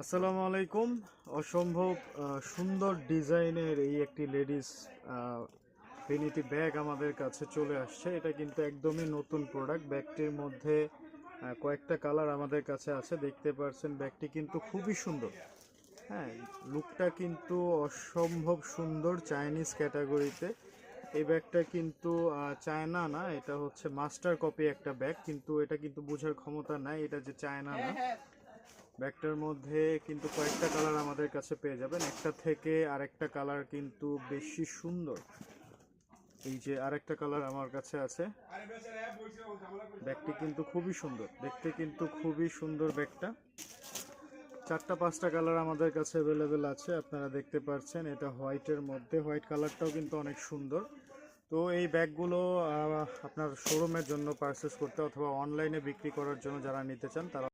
আসসালামু আলাইকুম। অসম্ভব সুন্দর ডিজাইনের এই একটি লেডিস ভ্যানিটি ব্যাগ আমাদের কাছে চলে আসছে। এটা কিন্তু একদমই নতুন প্রোডাক্ট। ব্যাগটির মধ্যে কয়েকটা কালার আমাদের কাছে আছে, দেখতে পাচ্ছেন। ব্যাগটি কিন্তু খুবই সুন্দর। হ্যাঁ, লুকটা কিন্তু অসম্ভব সুন্দর চাইনিজ ক্যাটাগরিতে। এই ব্যাগটা কিন্তু চায়না না, এটা হচ্ছে মাস্টার কপি একটা ব্যাগ, কিন্তু এটা কিন্তু বোঝার ক্ষমতা নাই এটা যে চায়না না। ব্যাগটার মধ্যে কিন্তু কয়েকটা কালার আমাদের কাছে পেয়ে যাবেন, একটা থেকে আরেকটা কালার কিন্তু বেশি সুন্দর। এই যে আরেকটা কালার আমার কাছে আছে। ব্যাগটি কিন্তু খুবই সুন্দর দেখতে, কিন্তু খুবই সুন্দর ব্যাগটা। চারটা পাঁচটা কালার আমাদের কাছে অ্যাভেলেবেল আছে, আপনারা দেখতে পাচ্ছেন। এটা হোয়াইটের মধ্যে, হোয়াইট কালারটাও কিন্তু অনেক সুন্দর। তো এই ব্যাগগুলো আপনার শোরুমের জন্য পারচেস করতে অথবা অনলাইনে বিক্রি করার জন্য যারা নিতে চান তারা